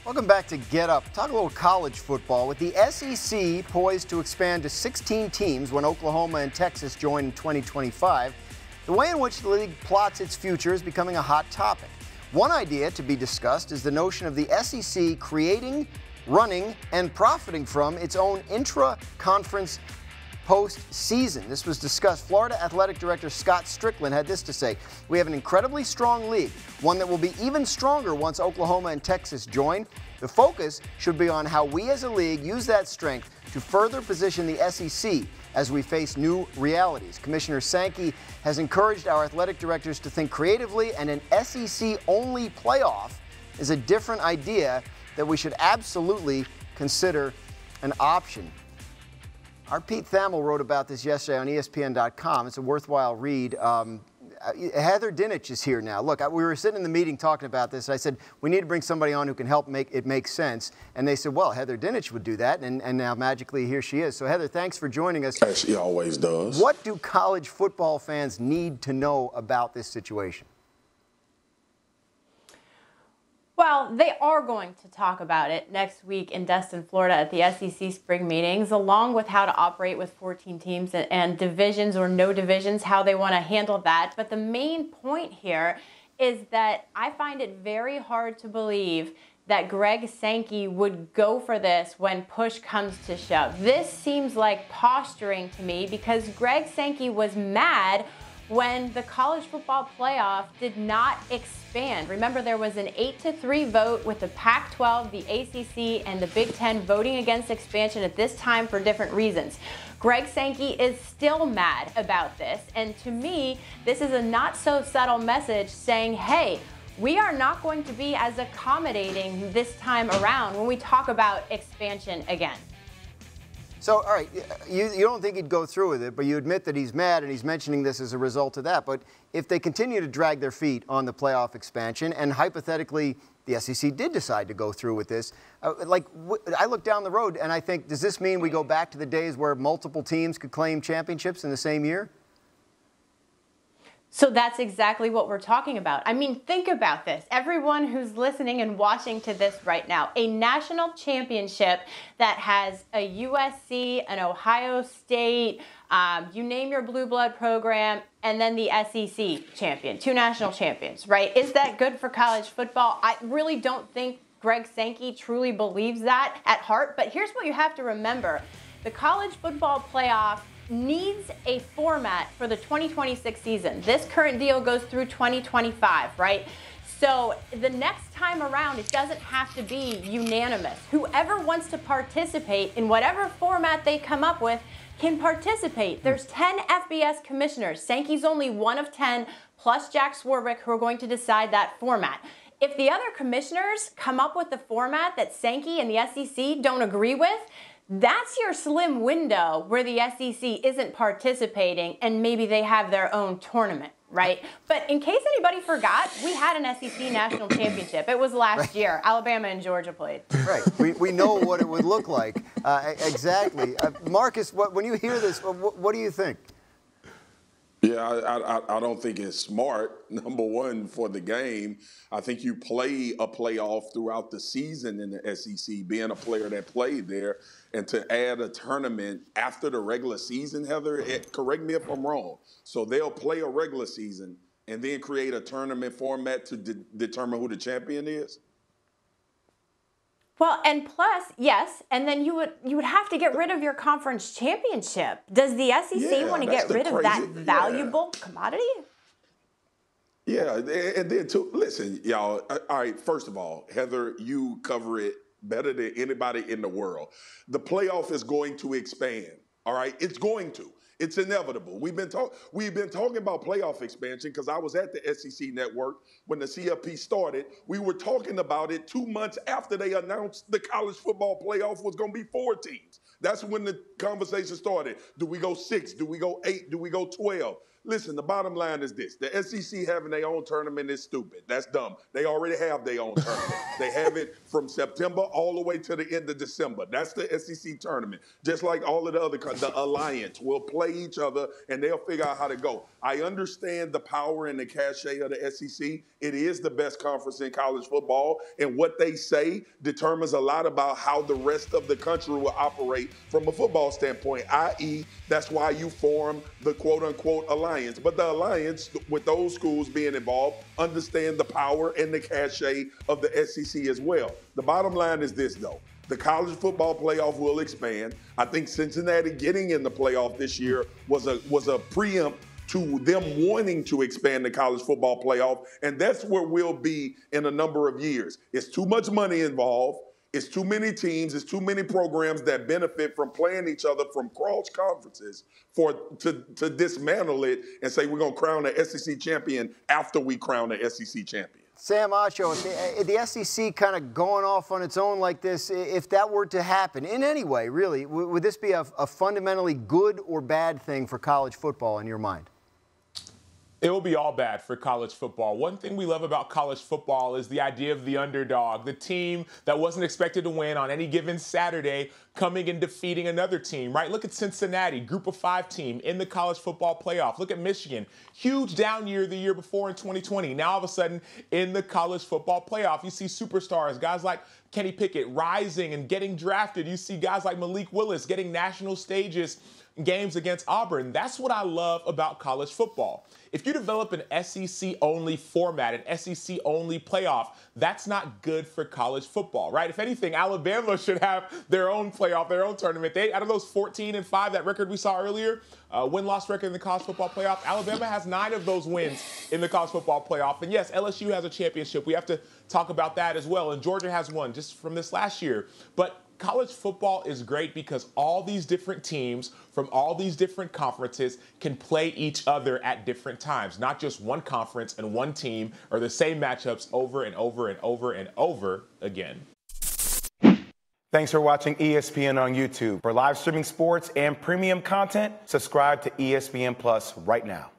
Welcome back to Get Up. Talk a little college football. With the SEC poised to expand to 16 teams when Oklahoma and Texas join in 2025, the way in which the league plots its future is becoming a hot topic. One idea to be discussed is the notion of the SEC creating, running, and profiting from its own intra-conference postseason. This was discussed. Florida Athletic Director Scott Strickland had this to say: "We have an incredibly strong league, one that will be even stronger once Oklahoma and Texas join. The focus should be on how we as a league use that strength to further position the SEC as we face new realities." Commissioner Sankey has encouraged our athletic directors to think creatively, and an SEC-only playoff is a different idea that we should absolutely consider an option. Our Pete Thamel wrote about this yesterday on ESPN.com. It's a worthwhile read. Heather Dinich is here now. Look, we were sitting in the meeting talking about this. I said, we need to bring somebody on who can help make it make sense. And they said, well, Heather Dinich would do that. And now magically here she is. So Heather, thanks for joining us. As she always does. What do college football fans need to know about this situation? Well, they are going to talk about it next week in Destin, Florida at the SEC spring meetings, along with how to operate with 14 teams and divisions or no divisions, how they want to handle that. But the main point here is that I find it very hard to believe that Greg Sankey would go for this when push comes to shove. This seems like posturing to me because Greg Sankey was mad when the college football playoff did not expand. Remember, there was an 8-3 vote with the Pac-12, the ACC, and the Big Ten voting against expansion at this time for different reasons. Greg Sankey is still mad about this, and to me, this is a not-so-subtle message saying, hey, we are not going to be as accommodating this time around when we talk about expansion again. So, all right, you don't think he'd go through with it, but you admit that he's mad and he's mentioning this as a result of that. But if they continue to drag their feet on the playoff expansion and hypothetically the SEC did decide to go through with this, I look down the road and I think, does this mean we go back to the days where multiple teams could claim championships in the same year? So that's exactly what we're talking about. I mean, think about this. Everyone who's listening and watching to this right now, a national championship that has a USC, an Ohio State, you name your blue blood program, and then the SEC champion, two national champions, right? Is that good for college football? I really don't think Greg Sankey truly believes that at heart. But here's what you have to remember. The college football playoff needs a format for the 2026 season. This current deal goes through 2025, right? So the next time around, it doesn't have to be unanimous. Whoever wants to participate in whatever format they come up with can participate. There's 10 FBS commissioners. Sankey's only one of 10, plus Jack Swarbrick, who are going to decide that format. If the other commissioners come up with the format that Sankey and the SEC don't agree with, that's your slim window where the SEC isn't participating and maybe they have their own tournament, right? But in case anybody forgot, we had an SEC national championship. It was last year. Alabama and Georgia played. Right. We know what it would look like. Exactly. Marcus, when you hear this, what do you think? Yeah, I don't think it's smart, number one, for the game. I think you play a playoff throughout the season in the SEC, being a player that played there, and to add a tournament after the regular season, Heather, correct me if I'm wrong. So they'll play a regular season and then create a tournament format to determine who the champion is? Well, and plus, yes, and then you would have to get rid of your conference championship. Does the SEC want to get rid of that valuable commodity? Yeah, and then too, listen, y'all, all right, first of all, Heather, you cover it better than anybody in the world. The playoff is going to expand, all right? It's going to. It's inevitable. We've been talking about playoff expansion because I was at the SEC network when the CFP started. We were talking about it 2 months after they announced the college football playoff was going to be 4 teams. That's when the conversation started. Do we go 6? Do we go 8? Do we go 12? Listen, the bottom line is this. The SEC having their own tournament is stupid. That's dumb. They already have their own tournament. They have it from September all the way to the end of December. That's the SEC tournament. Just like all of the other, the Alliance will play each other, and they'll figure out how to go. I understand the power and the cachet of the SEC. It is the best conference in college football, and what they say determines a lot about how the rest of the country will operate from a football standpoint, i.e., that's why you form the quote-unquote alliance. But the alliance, with those schools being involved, understand the power and the cachet of the SEC as well. The bottom line is this, though. The college football playoff will expand. I think Cincinnati getting in the playoff this year was a preempt to them wanting to expand the college football playoff, and that's where we'll be in a number of years. It's too much money involved. It's too many teams. It's too many programs that benefit from playing each other from cross conferences to dismantle it and say we're going to crown the SEC champion after we crown the SEC champion. Sam Acho, the SEC kind of going off on its own like this, if that were to happen in any way, really, would this be a fundamentally good or bad thing for college football in your mind? It will be all bad for college football. One thing we love about college football is the idea of the underdog, the team that wasn't expected to win on any given Saturday coming and defeating another team, right? Look at Cincinnati, group of 5 team in the college football playoff. Look at Michigan, huge down year the year before in 2020. Now all of a sudden in the college football playoff, you see superstars, guys like Kenny Pickett rising and getting drafted. You see guys like Malik Willis getting national stages, games against Auburn. That's what I love about college football. If you develop an SEC-only format, an SEC-only playoff, that's not good for college football, right? If anything, Alabama should have their own playoff, their own tournament. Out of those 14-5, that record we saw earlier, win-loss record in the college football playoff, Alabama has 9 of those wins in the college football playoff. And yes, LSU has a championship. We have to talk about that as well. And Georgia has one just from this last year. But college football is great because all these different teams from all these different conferences can play each other at different times, not just one conference and one team or the same matchups over and over and over and over again. Thanks for watching ESPN on YouTube. For live streaming sports and premium content, subscribe to ESPN Plus right now.